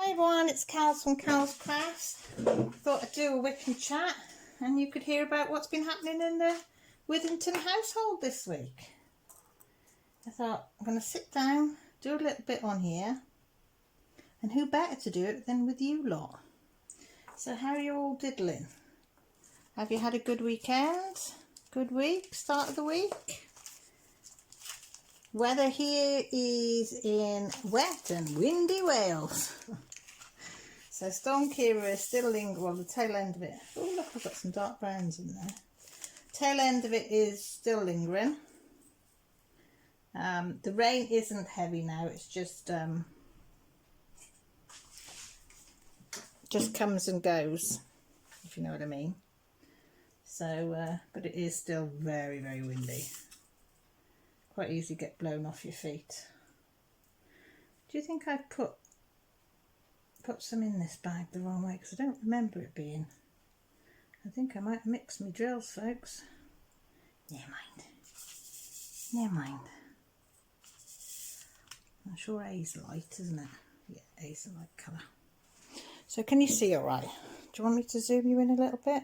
Hi everyone, it's Cal's from Cal's Crafts. Thought I'd do a whip and chat and you could hear about what's been happening in the Withington household this week. I thought I'm going to sit down, do a little bit on here, and who better to do it than with you lot. So how are you all diddling? Have you had a good weekend? Good week? Start of the week? Weather here is in wet and windy Wales. So Storm Kira is still lingering, well the tail end of it, oh look, I've got some dark browns in there. Tail end of it is still lingering. The rain isn't heavy now, it's just comes and goes, if you know what I mean. So, but it is still very, very windy. Quite easy to get blown off your feet. Do you think I've put some in this bag the wrong way? Because I don't remember it being. I think I might mix my drills, folks. Never mind. Never mind. I'm sure A's light, isn't it? Yeah, A's a light colour. So can you see all right? Do you want me to zoom you in a little bit?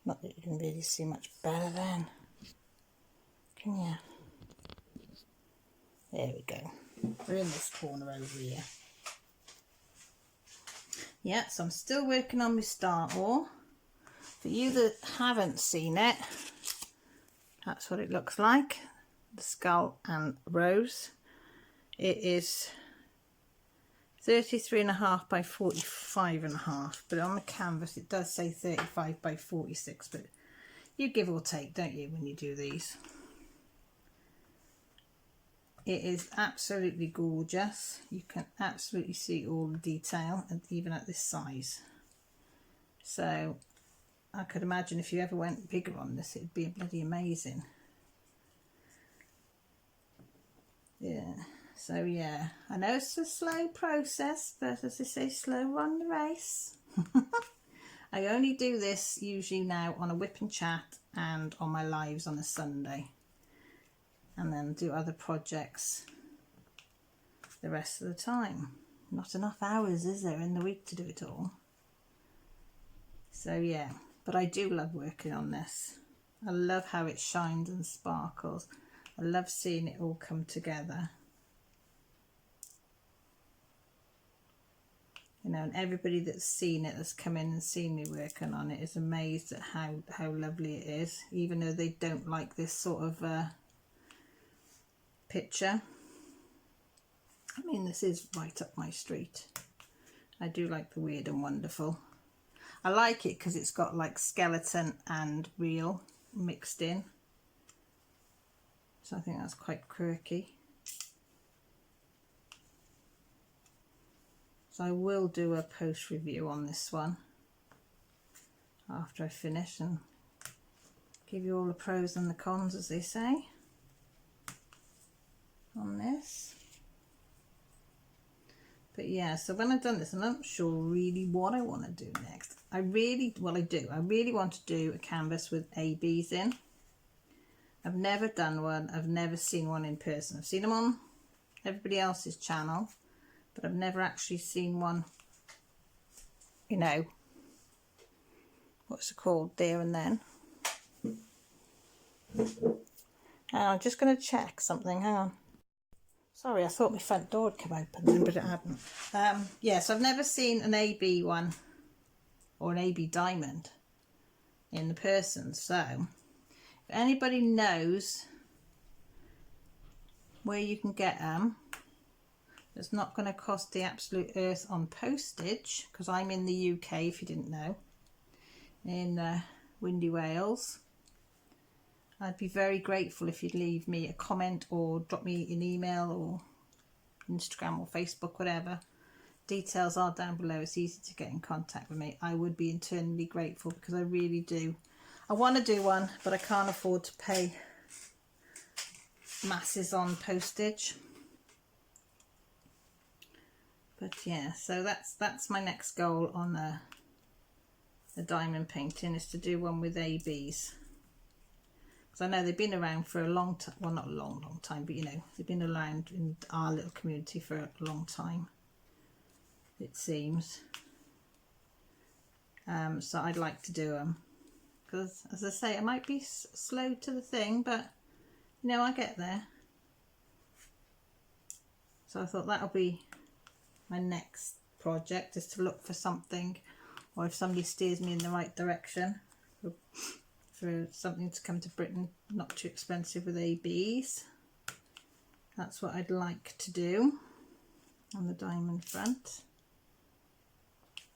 Not that you can really see much better then, can you? There we go. We're in this corner over here. Yeah, so I'm still working on my star ore. For you that haven't seen it, that's what it looks like. The skull and rose. It is 33.5 by 45.5, but on the canvas it does say 35 by 46, but you give or take, don't you, when you do these. It is absolutely gorgeous. You can absolutely see all the detail, and even at this size. So I could imagine if you ever went bigger on this, it'd be bloody amazing. Yeah. So yeah, I know it's a slow process, but as they say, slow run the race. I only do this usually now on a whip and chat and on my lives on a Sunday, and then do other projects the rest of the time. Not enough hours, is there, in the week to do it all? So yeah, but I do love working on this. I love how it shines and sparkles. I love seeing it all come together. You know, and everybody that's seen it, that's come in and seen me working on it, is amazed at how lovely it is, even though they don't like this sort of picture. I mean, this is right up my street. I do like the weird and wonderful. I like it because it's got like skeleton and real mixed in. So I think that's quite quirky. So I will do a post review on this one after I finish and give you all the pros and the cons, as they say, on this. But yeah, so when I've done this, I'm not sure really what I want to do next. I really want to do a canvas with ABs in. I've never done one. I've never seen one in person. I've seen them on everybody else's channel, but I've never actually seen one, you know, what's it called, there and then. I'm just going to check something, hang on. Sorry, I thought my front door had come open then, but it hadn't. Yeah, so I've never seen an AB one or an AB diamond in the person, so if anybody knows where you can get them, it's not going to cost the absolute earth on postage, because I'm in the UK, if you didn't know, in windy Wales. I'd be very grateful if you'd leave me a comment or drop me an email or Instagram or Facebook, whatever. Details are down below. It's easy to get in contact with me. I would be eternally grateful, because I really do. I want to do one, but I can't afford to pay masses on postage. But yeah, so that's my next goal on the diamond painting, is to do one with ABs. because I know they've been around for a long time. Well, not a long time, but you know, they've been around in our little community for a long time, it seems. So I'd like to do them, because as I say, I might be slow to the thing, but you know, I get there. So I thought that'll be my next project, is to look for something, or if somebody steers me in the right direction, for something to come to Britain not too expensive with ABs. That's what I'd like to do on the diamond front.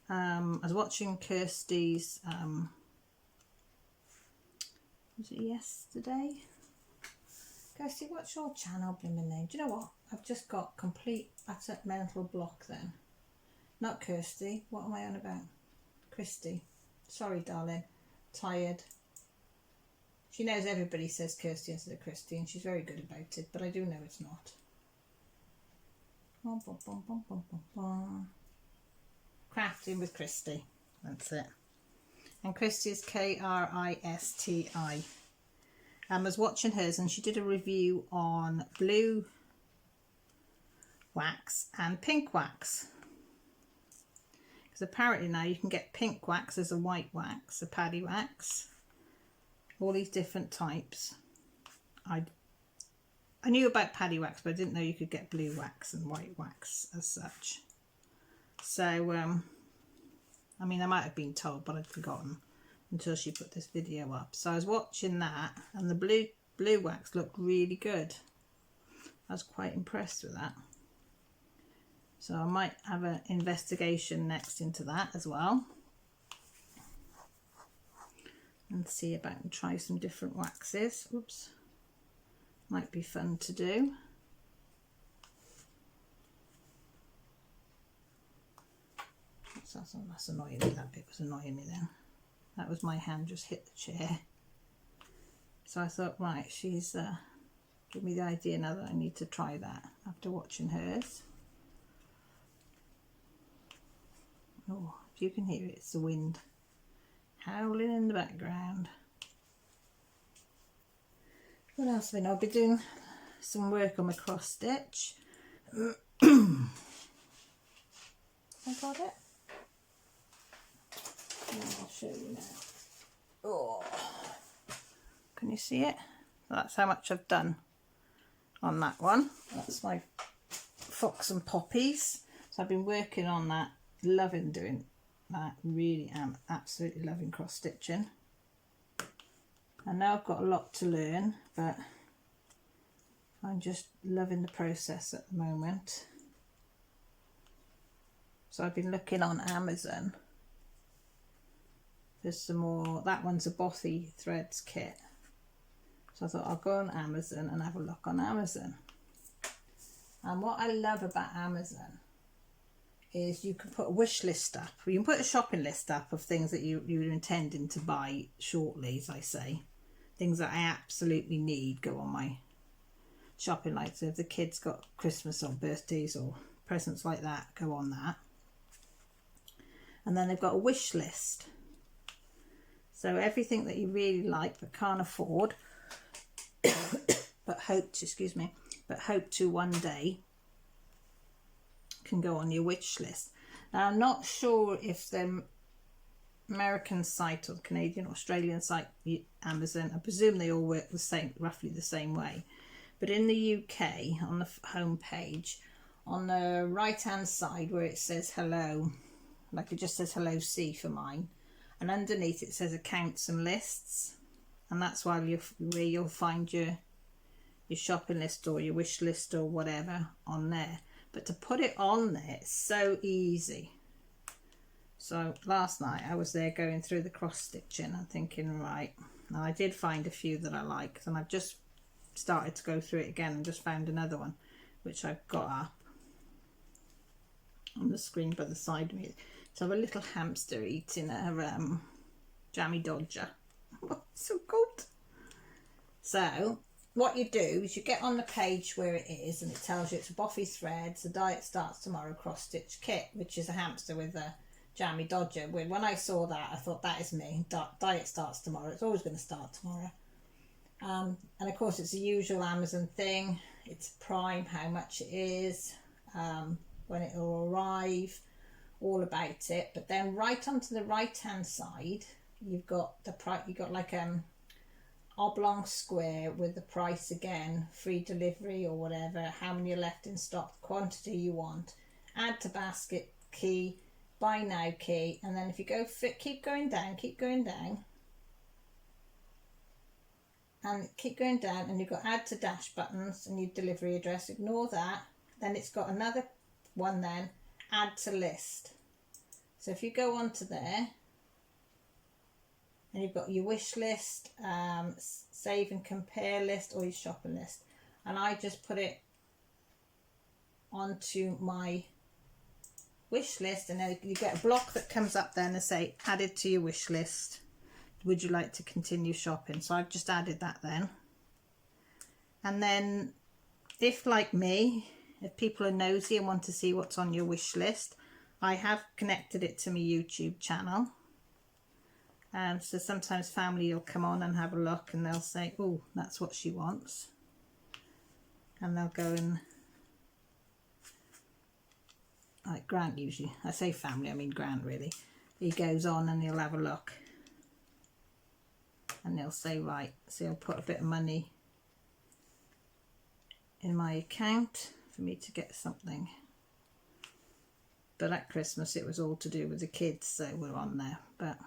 I was watching Kirsty's, was it yesterday? Kirsty, what's your channel blooming name? Do you know what? I've just got complete utter mental block then. Not Kirsty, what am I on about? Christy. Sorry darling, tired. She knows everybody says Kirsty instead of Christy, and she's very good about it, but I do know it's not. Crafting with Christy, that's it. And Christy is Kristi. I was watching hers, and she did a review on blue wax and pink wax. Because apparently now you can get pink wax as a white wax, a paddy wax. All these different types. I knew about paddy wax, but I didn't know you could get blue wax and white wax as such. So I mean, I might have been told, but I'd forgotten until she put this video up. So I was watching that, and the blue wax looked really good. I was quite impressed with that. So I might have an investigation next into that as well, and see if I can try some different waxes. Oops, might be fun to do. That's annoying me. That bit was annoying me then. That was my hand just hit the chair. So I thought, right, she's give me the idea now that I need to try that after watching hers. Oh, if you can hear it, it's the wind howling in the background. What else have I done? I'll be doing some work on my cross stitch. I got it. I'll show you now. Oh, can you see it? That's how much I've done on that one. That's my fox and poppies. So I've been working on that, loving doing that. Really am absolutely loving cross stitching. I know I've got a lot to learn, but I'm just loving the process at the moment. So I've been looking on Amazon. There's some more. That one's a Bothy Threads kit. So I thought I'll go on Amazon and have a look on Amazon. And what I love about Amazon is you can put a wish list up. You can put a shopping list up of things that you're intending to buy shortly, as I say. Things that I absolutely need go on my shopping list. So if the kids got Christmas or birthdays or presents like that, go on that. And then they've got a wish list. So everything that you really like but can't afford, but hope to one day, can go on your wish list. Now I'm not sure if the American site or the Canadian, Australian site, Amazon, I presume they all work the same, roughly the same way. But in the UK, on the home page, on the right hand side where it says hello, like it just says hello C for mine, and underneath it says accounts and lists, and that's where you'll find your shopping list or your wish list or whatever on there. But to put it on there, it's so easy. So last night I was there going through the cross stitching and thinking, right, and I did find a few that I liked, and I've just started to go through it again and just found another one which I've got up on the screen by the side of me. So I have a little hamster eating a jammy dodger. So good. So what you do is you get on the page where it is, and it tells you it's a Bothy Threads, the Diet Starts Tomorrow cross stitch kit, which is a hamster with a jammy dodger. When I saw that, I thought, that is me. Diet starts tomorrow. It's always going to start tomorrow. And of course it's the usual Amazon thing. It's Prime, how much it is, when it will arrive, all about it. But then right onto the right hand side, you've got the price. You've got like oblong square with the price again, free delivery or whatever, how many are left in stock, quantity you want, add to basket key, buy now key, and then if you go keep going down, and keep going down, and you've got add to dash buttons and your delivery address, ignore that. Then it's got another one, then add to list. So if you go onto there and you've got your wish list, save and compare list, or your shopping list, and I just put it onto my wish list, and then you get a block that comes up then and say added to your wish list, would you like to continue shopping? So I've just added that then. And then if, like me, if people are nosy and want to see what's on your wish list, I have connected it to my YouTube channel. So sometimes family will come on and have a look and they'll say, oh, that's what she wants. And they'll go and, like Grant usually, I say family, I mean Grant really. He goes on and he'll have a look. And they'll say, right, so I'll put a bit of money in my account for me to get something. But at Christmas it was all to do with the kids, so we're on there. But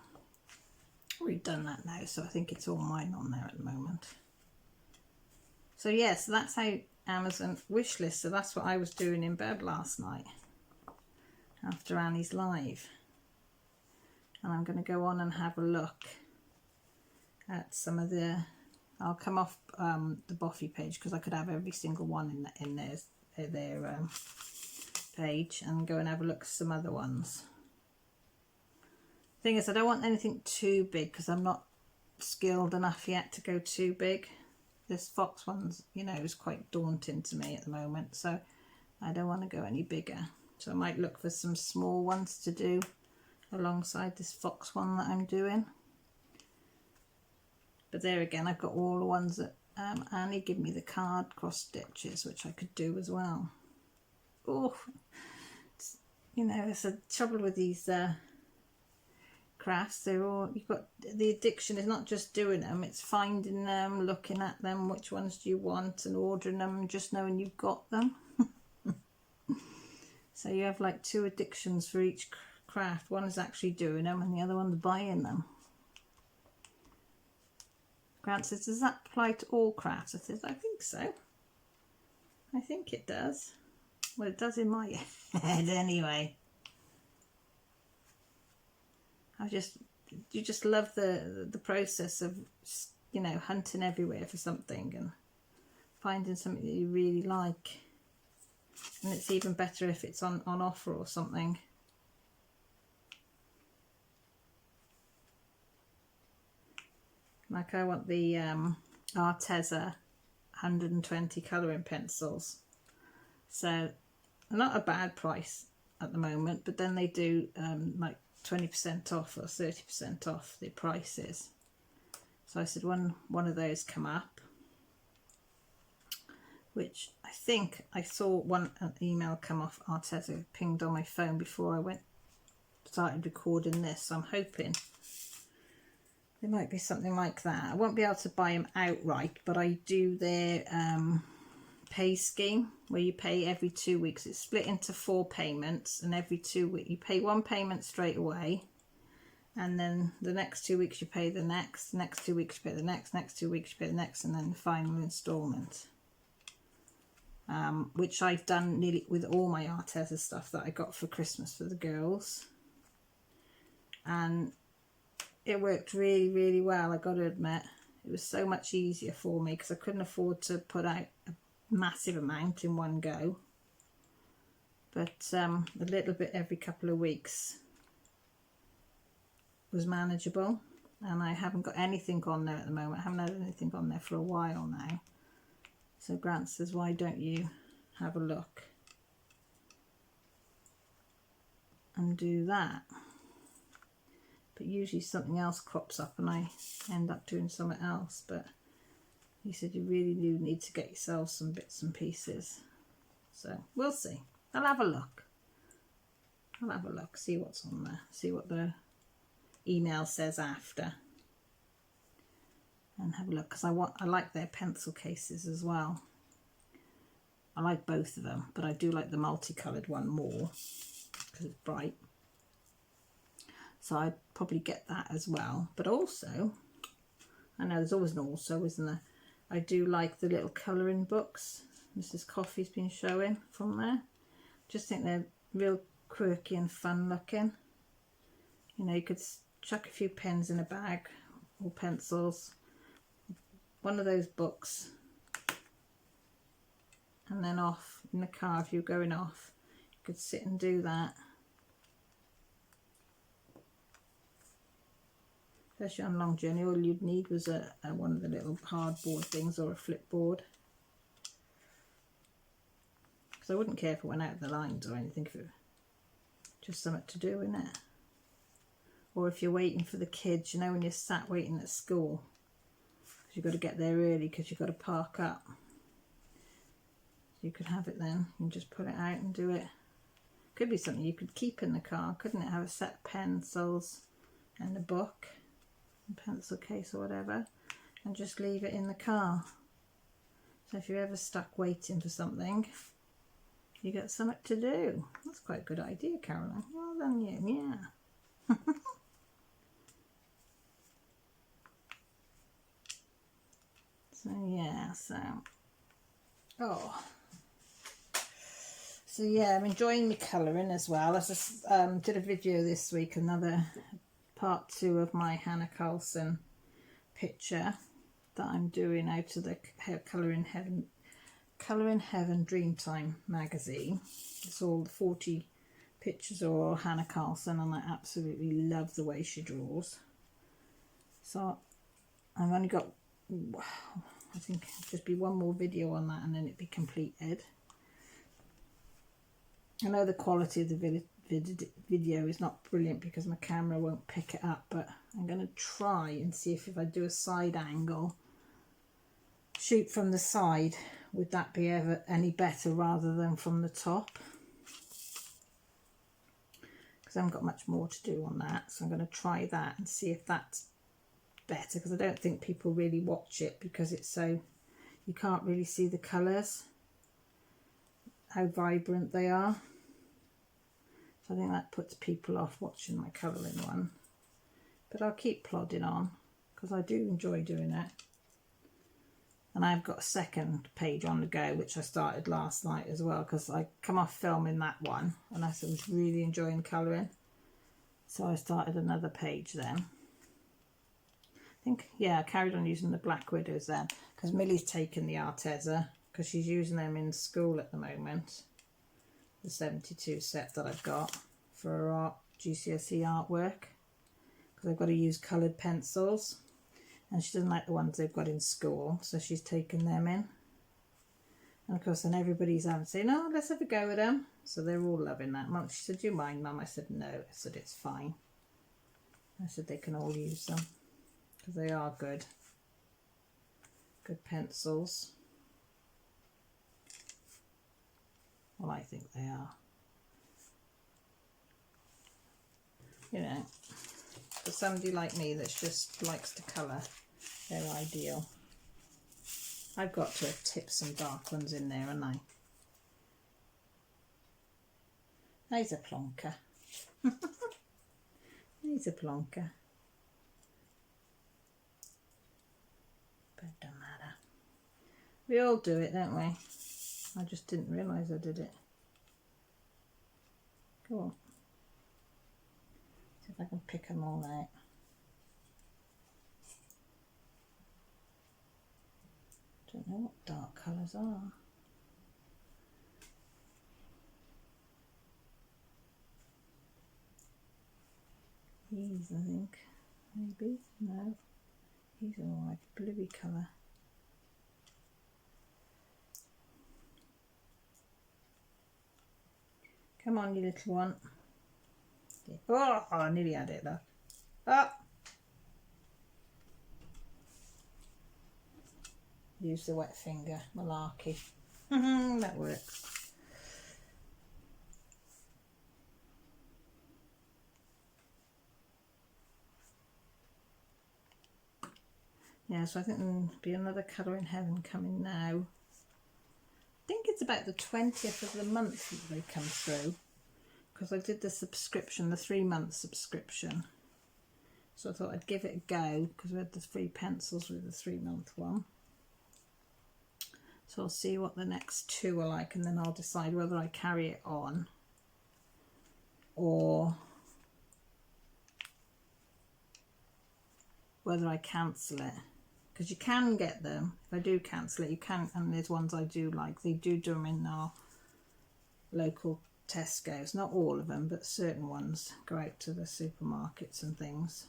we've done that now, so I think it's all mine on there at the moment. So yes, yeah, so that's how Amazon wish list. So that's what I was doing in bed last night after Annie's live. And I'm going to go on and have a look at some of the, I'll come off the Boffy page because I could have every single one in their page, and go and have a look at some other ones. Thing is, I don't want anything too big because I'm not skilled enough yet to go too big. This fox one's, you know, is quite daunting to me at the moment, so I don't want to go any bigger. So I might look for some small ones to do alongside this fox one that I'm doing. But there again, I've got all the ones that Annie gave me the card cross stitches, which I could do as well. Oh, you know, it's a trouble with these crafts. They're all, you've got, the addiction is not just doing them, it's finding them, looking at them, which ones do you want, and ordering them, and just knowing you've got them. So you have like two addictions for each craft. One is actually doing them and the other one's buying them. Grant says, does that apply to all crafts? I said, I think so. I think it does. Well, it does in my head anyway. You just love the process of, you know, hunting everywhere for something and finding something that you really like. And it's even better if it's on offer or something. Like I want the Arteza 120 colouring pencils. So not a bad price at the moment, but then they do like 20% off or 30% off the prices. So I said one of those come up, which I think I saw an email come off Arteza, pinged on my phone before I started recording this. So I'm hoping there might be something like that. I won't be able to buy them outright, but I do their pay scheme where you pay every 2 weeks. It's split into 4 payments, and every 2 weeks you pay one payment straight away, and then the next 2 weeks you pay the next 2 weeks you pay the next 2 weeks you pay the next, and then the final instalment. Which I've done nearly with all my Arteza stuff that I got for Christmas for the girls, and it worked really, really well. I got to admit, it was so much easier for me because I couldn't afford to put out a massive amount in one go, but a little bit every couple of weeks was manageable. And I haven't got anything on there at the moment. I haven't had anything on there for a while now. So Grant says, why don't you have a look and do that? But usually something else crops up and I end up doing something else. But he said you really do need to get yourself some bits and pieces. So we'll see. I'll have a look. I'll have a look, see what's on there, see what the email says after, and have a look, because I like their pencil cases as well. I like both of them, but I do like the multicoloured one more because it's bright. So I'd probably get that as well. But also, I know there's always an also, isn't there? I do like the little colouring books Mrs. Coffee's been showing from there. Just think they're real quirky and fun looking. You know, you could chuck a few pens in a bag or pencils, one of those books, and then off in the car if you're going off, you could sit and do that. Especially on a long journey, all you'd need was one of the little hardboard things or a flipboard. Because I wouldn't care if it went out of the lines or anything, if it was just something to do, isn't it? Or if you're waiting for the kids, you know, when you're sat waiting at school, because you've got to get there early because you've got to park up. You could have it then and just pull it out and do it. Could be something you could keep in the car, couldn't it? Have a set of pencils and a book, a pencil case or whatever, and just leave it in the car. So if you're ever stuck waiting for something, you got something to do. That's quite a good idea, Caroline. Well done you, yeah. So yeah, so yeah, I'm enjoying my colouring as well. I just did a video this week, another part 2 of my Hannah Carlson picture that I'm doing out of the Colouring Heaven Dreamtime magazine. It's all the 40 pictures are all Hannah Carlson, and I absolutely love the way she draws. So I've only got, I think it'll just be one more video on that and then it'd be completed. I know the quality of the video is not brilliant because my camera won't pick it up, but I'm going to try and see if I do a side angle, shoot from the side, would that be ever any better rather than from the top? Because I haven't got much more to do on that, so I'm going to try that and see if that's better, because I don't think people really watch it because it's so, you can't really see the colours, how vibrant they are. So I think that puts people off watching my colouring one. But I'll keep plodding on because I do enjoy doing it. And I've got a second page on the go, which I started last night as well, because I come off filming that one and I was really enjoying colouring. So I started another page then. I think, yeah, I carried on using the Black Widows then, because Millie's taken the Arteza because she's using them in school at the moment. The 72 set that I've got for her art, GCSE artwork, because I've got to use coloured pencils and she doesn't like the ones they've got in school, so she's taken them in. And of course then everybody's saying, oh, let's have a go at them, so they're all loving that. Mum, she said, do you mind, Mum? I said no. I said it's fine. I said they can all use them because they are good pencils. Well, I think they are. You know, for somebody like me that just likes to colour, they're ideal. I've got to tip some dark ones in there, haven't I? There's a plonker. There's a plonker. But it don't matter. We all do it, don't we? I just didn't realise I did it. Go on. See if I can pick them all out. Don't know what dark colours are. These, I think. Maybe? No. These are all like bluey colour. Come on, you little one. Oh, I nearly had it though. Oh. use the wet finger malarkey. That works. Yeah, so I think there'll be another Colour in Heaven coming now. I think it's about the 20th of the month that they come through, because I did the subscription, the 3-month subscription. So I thought I'd give it a go, because we had the free pencils with the 3-month one. So I'll see what the next 2 are like, and then I'll decide whether I carry it on or whether I cancel it. Because you can get them, if I do cancel it, you can, and there's ones I do like. They do them in our local Tesco's. Not all of them, but certain ones go out to the supermarkets and things.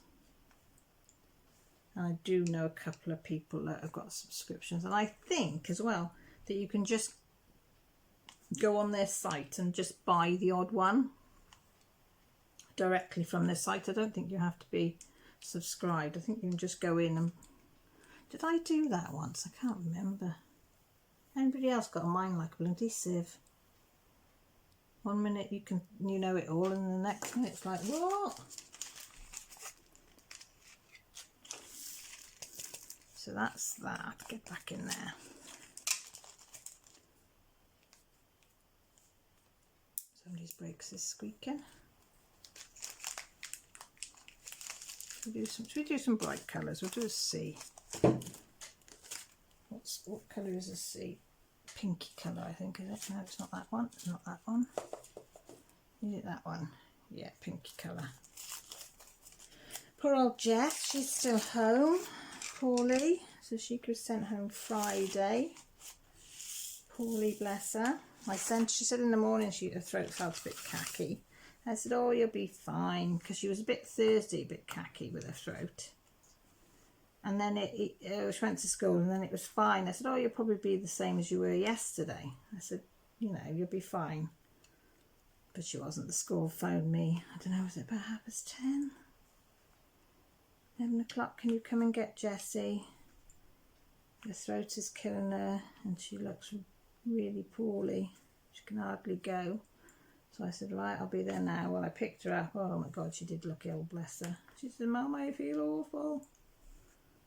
And I do know a couple of people that have got subscriptions. And I think as well that you can just go on their site and just buy the odd one directly from their site. I don't think you have to be subscribed. I think you can just go in and... Did I do that once? I can't remember. Anybody else got a mind like a bloody sieve? One minute you know it all, and the next minute it's like, what? So that's that. Get back in there. Somebody's brakes is squeaking. Should we do some bright colours? We'll do a C. What colour is a C? Pinky colour, I think, is it? No, it's not that one. It's not that one. Is it that one? Yeah, pinky colour. Poor old Jess, she's still home, poorly. So she was sent home Friday. Poorly, bless her. She said in the morning her throat felt a bit cacky. I said, oh, you'll be fine, because she was a bit thirsty, a bit cacky with her throat. And then she went to school, and then it was fine. I said, oh, you'll probably be the same as you were yesterday. I said, you know, you'll be fine. But she wasn't. The school phoned me, I don't know, was it about 10:30? 11 o'clock, can you come and get Jessie? Her throat is killing her, and she looks really poorly. She can hardly go. So I said, right, I'll be there now. Well, I picked her up. Oh my God, she did look ill, bless her. She said, Mum, I feel awful.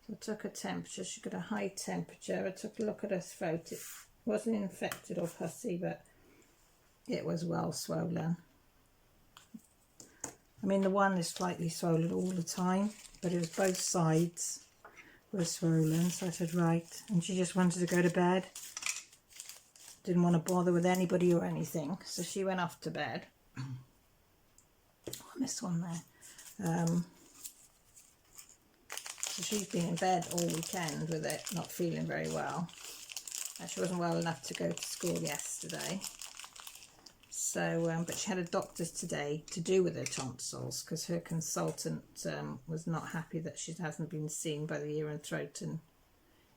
So I took her temperature. She got a high temperature. I took a look at her throat. It wasn't infected or pussy, but it was well swollen. I mean, the one is slightly swollen all the time, but it was both sides were swollen. So I said, right. And she just wanted to go to bed. Didn't want to bother with anybody or anything. So she went off to bed. Oh, I missed one there. So she's been in bed all weekend with it, not feeling very well. She wasn't well enough to go to school yesterday. So, but she had a doctor's today to do with her tonsils, because her consultant was not happy that she hasn't been seen by the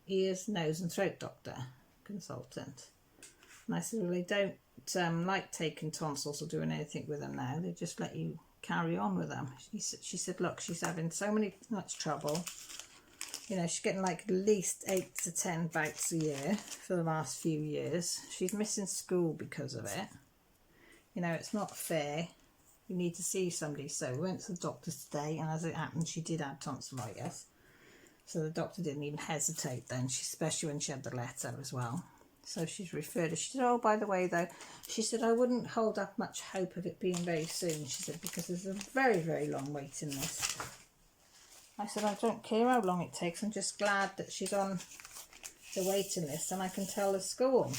ears, nose and throat doctor consultant. And I said, well, they don't like taking tonsils or doing anything with them now. They just let you carry on with them. She said, look, she's having much trouble. You know, she's getting like at least 8 to 10 bouts a year for the last few years. She's missing school because of it. You know, it's not fair. You need to see somebody. So we went to the doctor's today, and as it happened, she did have tonsillitis. So the doctor didn't even hesitate then, especially when she had the letter as well. So she's referred her. She said, oh, by the way, though, she said, I wouldn't hold up much hope of it being very soon, she said, because there's a very, very long waiting list. I said, I don't care how long it takes. I'm just glad that she's on the waiting list, and I can tell the school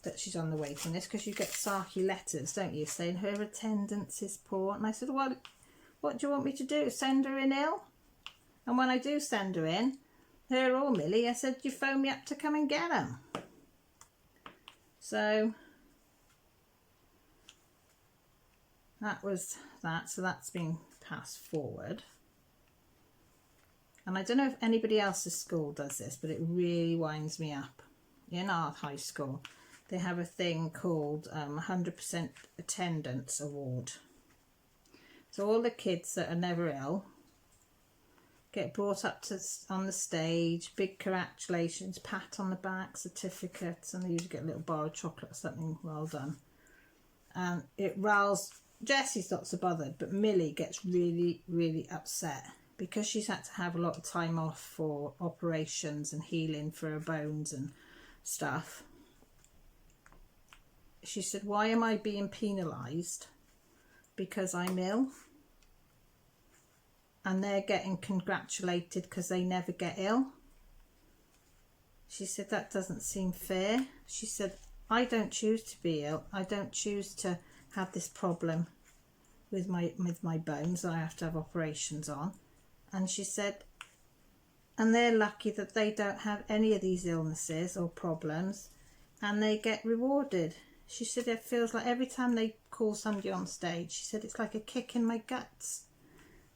that she's on the waiting list, because you get sarky letters, don't you, saying her attendance is poor. And I said, well, what do you want me to do? Send her in ill? And when I do send her in, her or Millie, I said, you phone me up to come and get them. So that was that. So that's been passed forward. And I don't know if anybody else's school does this, but it really winds me up. In our high school, they have a thing called 100% attendance award. So all the kids that are never ill, get brought up to on the stage, big congratulations, pat on the back, certificates, and they usually get a little bar of chocolate or something. Well done. And it riles. Jessie's not so bothered, but Millie gets really, really upset because she's had to have a lot of time off for operations and healing for her bones and stuff. She said, why am I being penalised because I'm ill? And they're getting congratulated because they never get ill. She said, that doesn't seem fair. She said, I don't choose to be ill. I don't choose to have this problem with my bones that I have to have operations on. And she said, and they're lucky that they don't have any of these illnesses or problems and they get rewarded. She said, it feels like every time they call somebody on stage, she said, it's like a kick in my guts.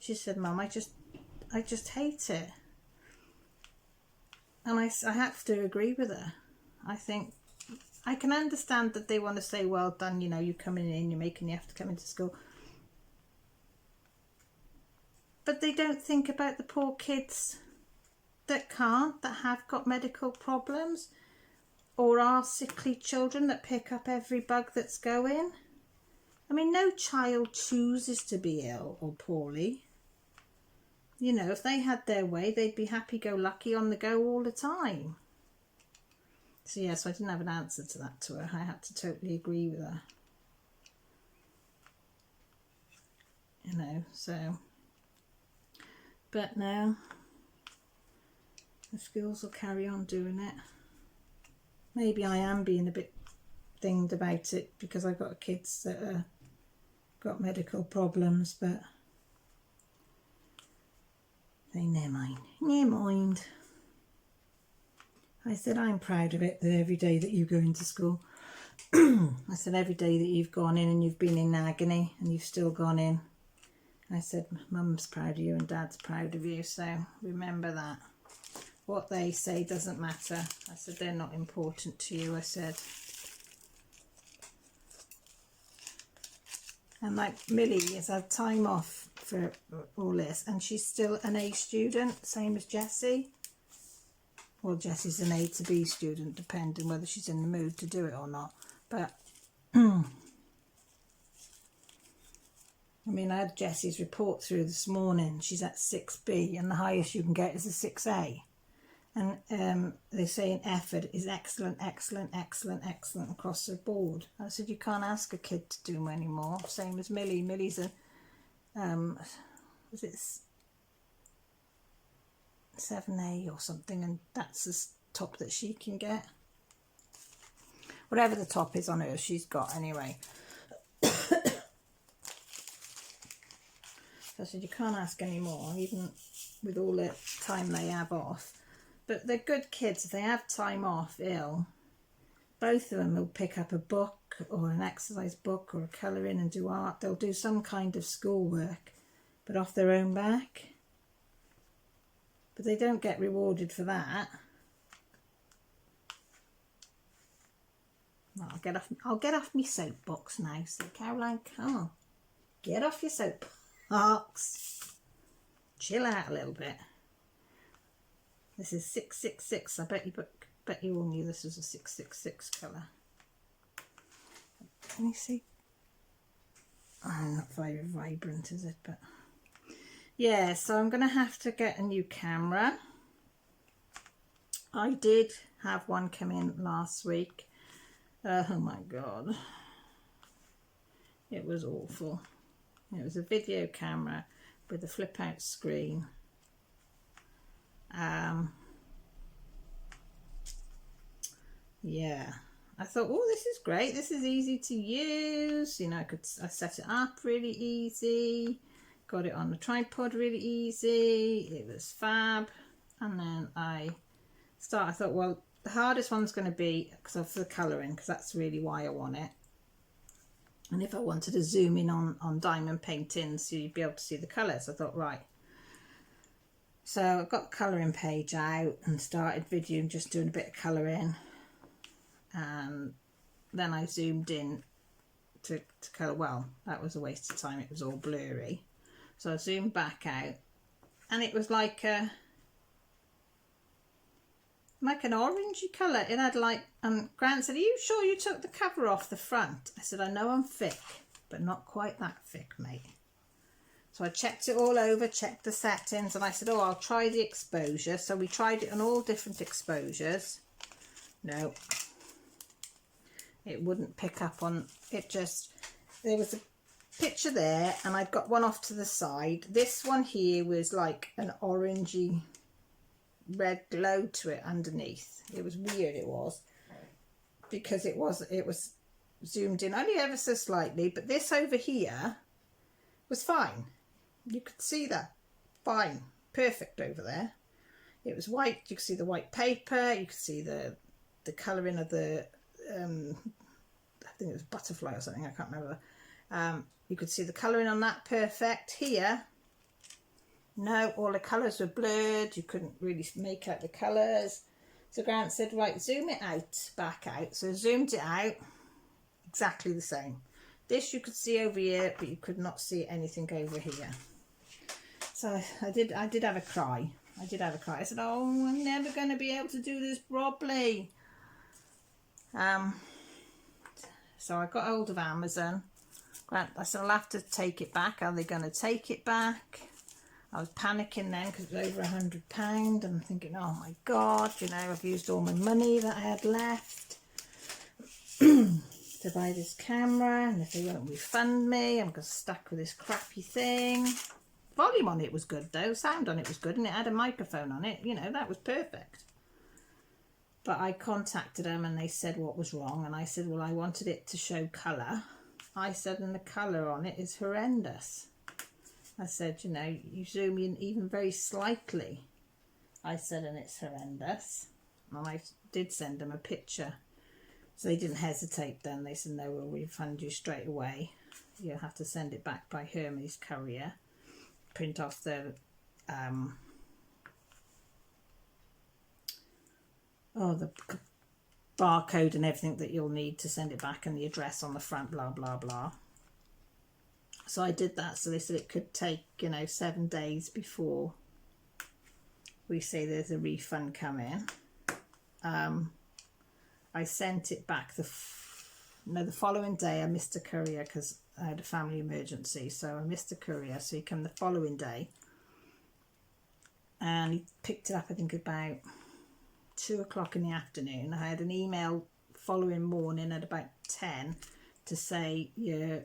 She said, Mum, I just hate it. And I have to agree with her. I think I can understand that they want to say, well done, you know, you're coming in, you're making the effort to come into school. But they don't think about the poor kids that can't, that have got medical problems, or are sickly children that pick up every bug that's going. I mean, no child chooses to be ill or poorly. You know, if they had their way, they'd be happy-go-lucky on the go all the time. So, yeah, so I didn't have an answer to that to her. I had to totally agree with her. You know, so... But now, the schools will carry on doing it. Maybe I am being a bit thinged about it because I've got kids that got medical problems, but they never mind. Never mind. I said, I'm proud of it that every day that you go into school. I said, every day that you've gone in and you've been in agony and you've still gone in. I said, Mum's proud of you and Dad's proud of you, so remember that. What they say doesn't matter. I said, they're not important to you, I said. And like Millie has had time off for all this, and she's still an A student, same as Jessie. Well, Jessie's an A to B student, depending whether she's in the mood to do it or not. But I mean, I had Jessie's report through this morning. She's at 6B, and the highest you can get is a 6A. And they say an effort is excellent, excellent, excellent, excellent across the board. I said, you can't ask a kid to do any more. Same as Millie. Millie's a, was it 7A or something, and that's the top that she can get. Whatever the top is on her, she's got anyway. So I said, you can't ask any more, even with all the time they have off. But they're good kids. If they have time off ill, both of them will pick up a book or an exercise book or a colouring and do art. They'll do some kind of schoolwork, but off their own back. But they don't get rewarded for that. I'll get off my soapbox now. So Caroline, come on, get off your soapbox. Chill out a little bit. This is 666. I bet you all knew this was a 666 colour. Can you see? Oh, not very vibrant, is it? But yeah, so I'm going to have to get a new camera. I did have one come in last week. Oh my God. It was awful. It was a video camera with a flip out screen. Yeah, I thought, oh, this is great. This is easy to use. You know, I set it up really easy. Got it on the tripod really easy. It was fab. And then I thought, well, the hardest one's going to be because of the colouring, because that's really why I want it. And if I wanted to zoom in on diamond painting so you'd be able to see the colours, I thought, right. So I got the colouring page out and started videoing, just doing a bit of colouring. And then I zoomed in to colour. Well, that was a waste of time. It was all blurry. So I zoomed back out and it was like an orangey colour. It had like, Grant said, are you sure you took the cover off the front? I said, I know I'm thick, but not quite that thick, mate. So I checked it all over, checked the settings, and I said, oh, I'll try the exposure. So we tried it on all different exposures. No, it wouldn't pick up on it. Just, there was a picture there, and I've got one off to the side. This one here was like an orangey red glow to it underneath. It was weird, it was, because it was zoomed in only ever so slightly, but this over here was fine. You could see that fine, perfect over there. It was white. You could see the white paper, you could see the colouring of the I think it was butterfly or something, I can't remember. You could see the colouring on that perfect. Here, no, all the colours were blurred. You couldn't really make out the colours. So Grant said, right, zoom it out, back out. So I zoomed it out, exactly the same. This you could see over here, but you could not see anything over here. So I did have a cry. I did have a cry. I said, oh, I'm never going to be able to do this properly. So I got hold of Amazon. I said, I'll have to take it back. Are they going to take it back? I was panicking then because it was over £100, and I'm thinking, oh my God, you know, I've used all my money that I had left to buy this camera, and if they won't refund me, I'm just stuck with this crappy thing. Volume on it was good though, sound on it was good, and it had a microphone on it, you know, that was perfect. But I contacted them and they said what was wrong, and I said, well, I wanted it to show colour. I said, and the colour on it is horrendous. I said, you know, you zoom in even very slightly. I said, and it's horrendous. And I did send them a picture. So they didn't hesitate then. They said, no, we'll refund you straight away. You'll have to send it back by Hermes courier. Print off the the barcode and everything that you'll need to send it back, and the address on the front, blah blah blah. So I did that. So they said it could take, you know, 7 days before we say there's a refund coming. I sent it back the following day. I missed a courier because I had a family emergency, so I missed a courier. So he came the following day, and he picked it up, I think about 2 o'clock in the afternoon. I had an email following morning at about 10 to say, yeah,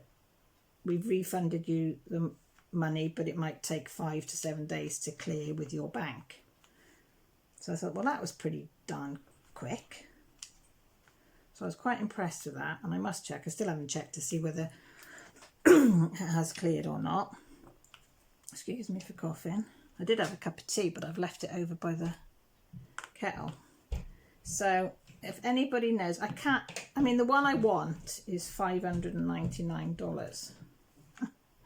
we've refunded you the money, but it might take 5 to 7 days to clear with your bank. So I thought, well, that was pretty darn quick. So I was quite impressed with that, and I must check. I still haven't checked to see whether it has cleared or not. Excuse me for coughing. I did have a cup of tea, but I've left it over by the kettle. So if anybody knows, I mean, the one I want is $599.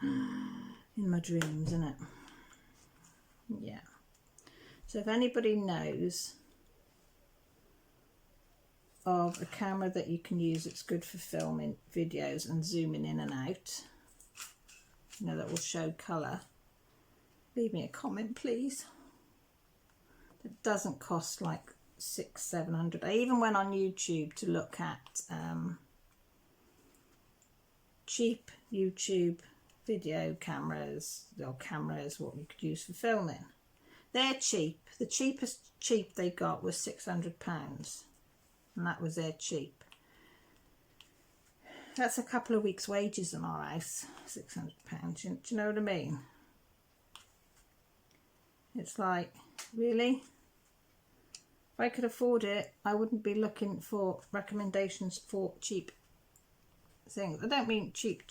In my dreams, isn't it? Yeah. So if anybody knows of a camera that you can use that's good for filming videos and zooming in and out, you know, that will show colour, leave me a comment, please. It doesn't cost like $600-700. I even went on YouTube to look at cheap YouTube video cameras, or cameras what you could use for filming. They're cheap. The cheapest cheap they got was £600, and that was their cheap. That's a couple of weeks' wages in our house. £600. Do you know what I mean? It's like, really? If I could afford it, I wouldn't be looking for recommendations for cheap things. I don't mean cheap,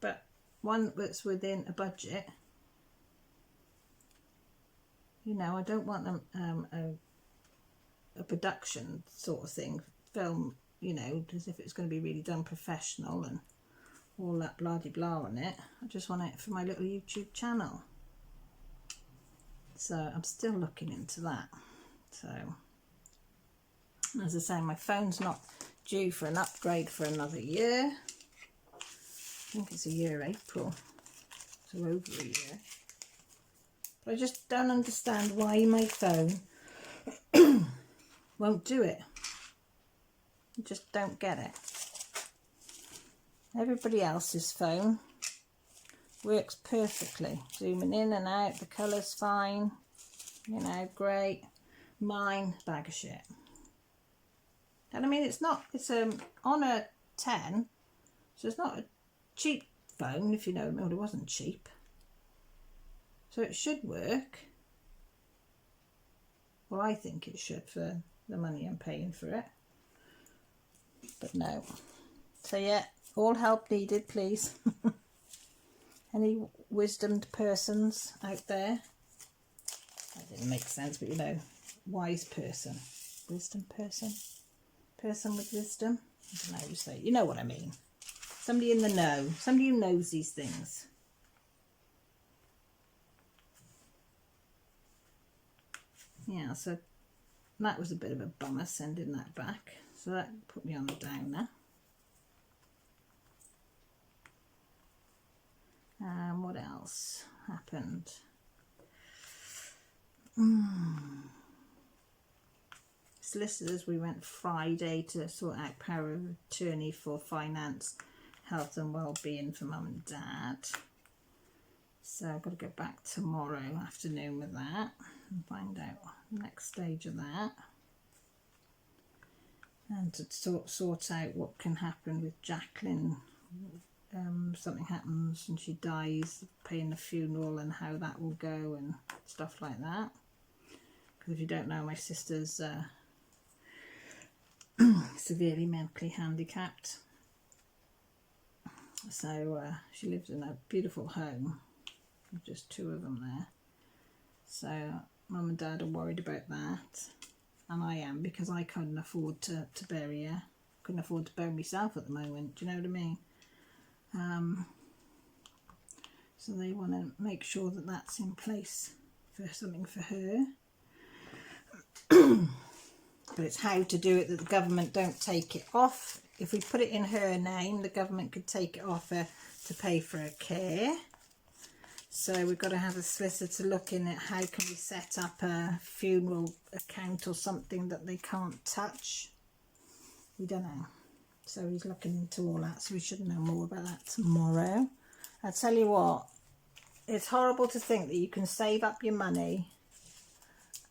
but one that's within a budget. You know, I don't want them a production sort of thing, film, you know, as if it's going to be really done professional and all that blah-de-blah on it. I just want it for my little YouTube channel. So I'm still looking into that. So, as I say, my phone's not due for an upgrade for another year. I think it's a year April, so over a year. But I just don't understand why my phone won't do it. I just don't get it. Everybody else's phone works perfectly. Zooming in and out, the colour's fine. You know, great. Mine, bag of shit. And I mean, it's on a 10, so it's not a cheap phone, if you know. Well, it wasn't cheap. So it should work. Well, I think it should for the money I'm paying for it. But no. So yeah, all help needed, please. Any wisdomed persons out there? That didn't make sense, but you know, wise person. Wisdom person? Person with wisdom? I don't know how you say it. You know what I mean. Somebody in the know. Somebody who knows these things. Yeah, so that was a bit of a bummer sending that back. So that put me on the downer. What else happened? Solicitors, we went Friday to sort out power of attorney for finance, health and well-being for mum and dad. So I've got to go back tomorrow afternoon with that and find out the next stage of that. And to sort out what can happen with Jacqueline. Something happens and she dies, paying the funeral and how that will go and stuff like that. Because if you don't know, my sister's severely mentally handicapped. So she lives in a beautiful home with just 2 of them there. So mum and dad are worried about that. And I am, because I couldn't afford to bury her. Couldn't afford to bury myself at the moment, do you know what I mean? So they want to make sure that that's in place for something for her. But it's how to do it that the government don't take it off. If we put it in her name, the government could take it off her to pay for her care. So we've got to have a solicitor looking at how can we set up a funeral account or something that they can't touch. We don't know. So he's looking into all that, so we should know more about that tomorrow. I tell you what, it's horrible to think that you can save up your money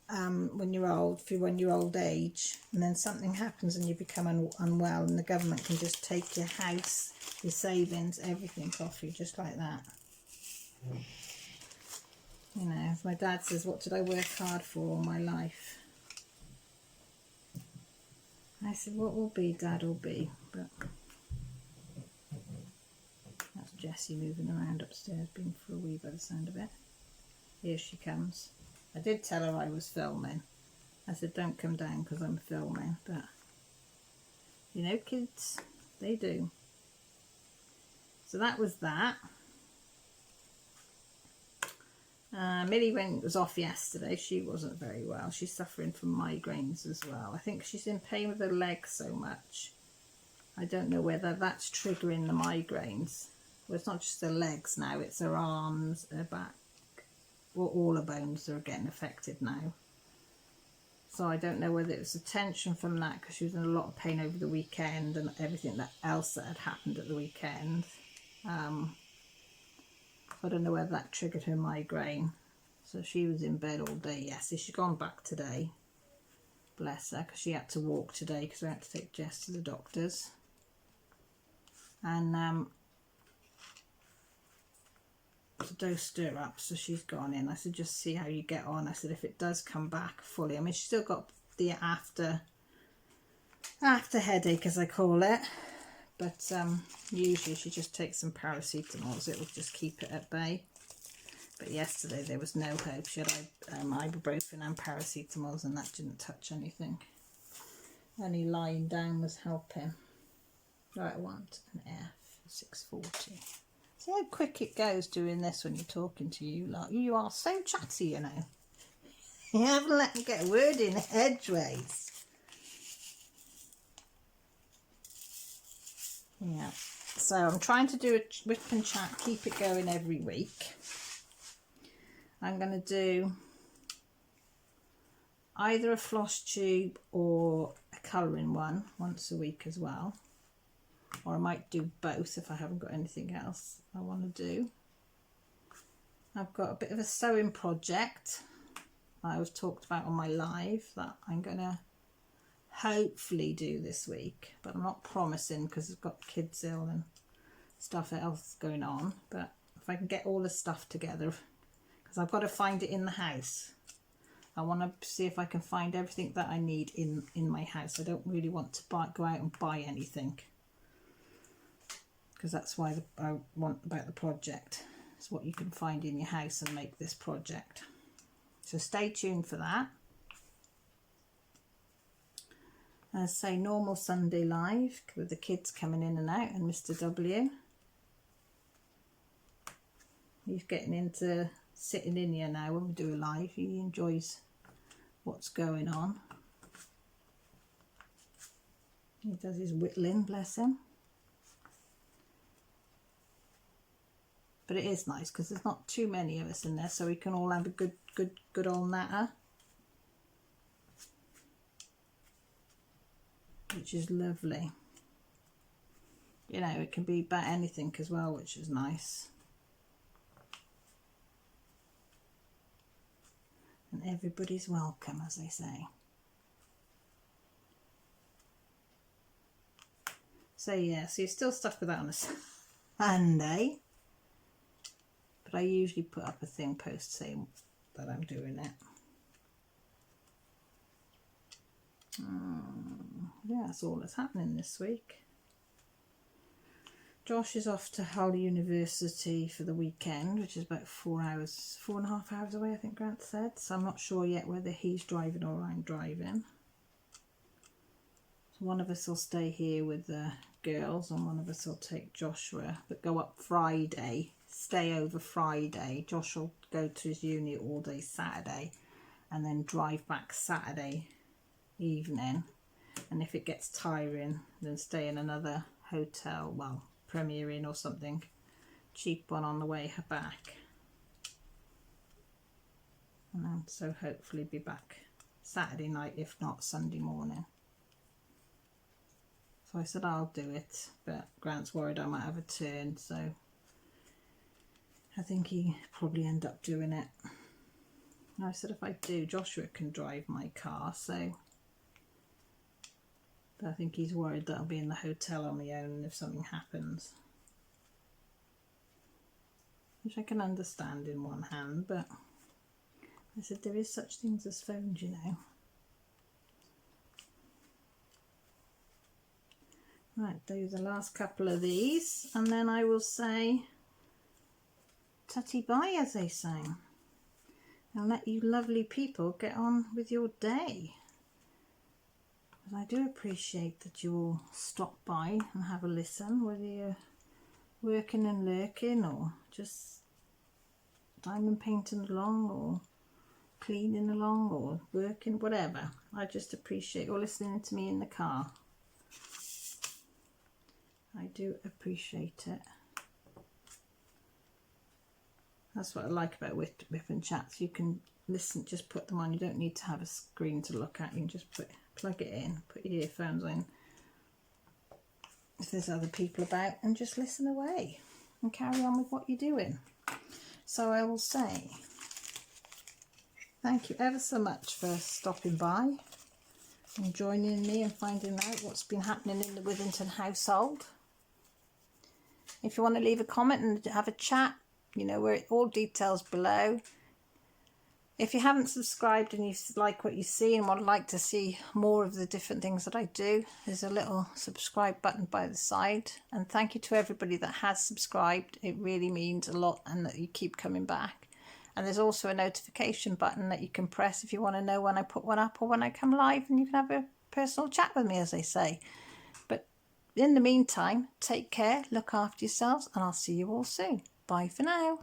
when you're old, when you're old age, and then something happens and you become unwell, and the government can just take your house, your savings, everything off you just like that. You know, as my dad says, what did I work hard for all my life? I said, what will be, Dad will be. But that's Jessie moving around upstairs, being for a wee by the sound of it. Here she comes. I did tell her I was filming. I said, don't come down because I'm filming. But, you know, kids, they do. So that was that. Millie was off yesterday. She wasn't very well. She's suffering from migraines as well. I think she's in pain with her legs so much. I don't know whether that's triggering the migraines. Well, it's not just her legs now. It's her arms, her back. Well, all her bones are getting affected now. So I don't know whether it was the tension from that, because she was in a lot of pain over the weekend and everything else that had happened at the weekend. I don't know whether that triggered her migraine. So she was in bed all day yesterday. She's gone back today. Bless her, because she had to walk today because we had to take Jess to the doctors. And to dose her up, so she's gone in. I said, just see how you get on. I said, if it does come back fully. I mean, she's still got the after headache, as I call it. But usually she just takes some paracetamol, it will just keep it at bay. But yesterday there was no hope. She had ibuprofen and paracetamols, and that didn't touch anything. Only lying down was helping. Right, I want an F, 640. See how quick it goes doing this when you're talking to you lot. You are so chatty, you know. You haven't let me get a word in edgeways. Yeah, so I'm trying to do a Wip and Chat, keep it going every week. I'm going to do either a floss tube or a colouring one once a week as well. Or I might do both if I haven't got anything else I want to do. I've got a bit of a sewing project I was talked about on my live that I'm going to hopefully do this week, but I'm not promising because I've got kids ill and stuff else going on. But if I can get all the stuff together, because I've got to find it in the house. I want to see if I can find everything that I need in my house. I don't really want to go out and buy anything, because that's why I want about the project. It's what you can find in your house and make this project. So stay tuned for that. As I say, normal Sunday live with the kids coming in and out, and Mr. W. He's getting into sitting in here now when we do a live. He enjoys what's going on. He does his whittling, bless him. But it is nice because there's not too many of us in there, so we can all have a good old natter, which is lovely. You know, it can be about anything as well, which is nice. And everybody's welcome, as they say. So yeah, so you're still stuck with that on a Sunday. But I usually put up a thing post saying that I'm doing it. Yeah, that's all that's happening this week. Josh is off to Hull University for the weekend, which is about 4.5 hours away, I think Grant said. So I'm not sure yet whether he's driving or I'm driving. So one of us will stay here with the girls and one of us will take Joshua, but go up Friday, stay over Friday. Josh will go to his uni all day Saturday and then drive back Saturday evening. And if it gets tiring, then stay in another hotel, well, Premier Inn or something, cheap one on the way back. And then so hopefully be back Saturday night, if not Sunday morning. So I said I'll do it, but Grant's worried I might have a turn, so I think he probably end up doing it. And I said if I do, Joshua can drive my car, so but I think he's worried that I'll be in the hotel on my own if something happens. Which I can understand in one hand, but I said there is such things as phones, you know. Right, do the last couple of these and then I will say tutty bye, as they say. I'll let you lovely people get on with your day. But I do appreciate that you all stop by and have a listen, whether you're working and lurking or just diamond painting along or cleaning along or working, whatever. I just appreciate you listening to me in the car. I do appreciate it. That's what I like about Wip and Chat. You can listen, just put them on. You don't need to have a screen to look at. You can just plug it in, put your earphones in if there's other people about, and just listen away and carry on with what you're doing. So I will say thank you ever so much for stopping by and joining me and finding out what's been happening in the Withington household. If you want to leave a comment and have a chat, you know, where all details below. If you haven't subscribed and you like what you see and would like to see more of the different things that I do, there's a little subscribe button by the side. And thank you to everybody that has subscribed. It really means a lot, and that you keep coming back. And there's also a notification button that you can press if you want to know when I put one up or when I come live, and you can have a personal chat with me, as they say. But in the meantime, take care, look after yourselves, and I'll see you all soon. Bye for now.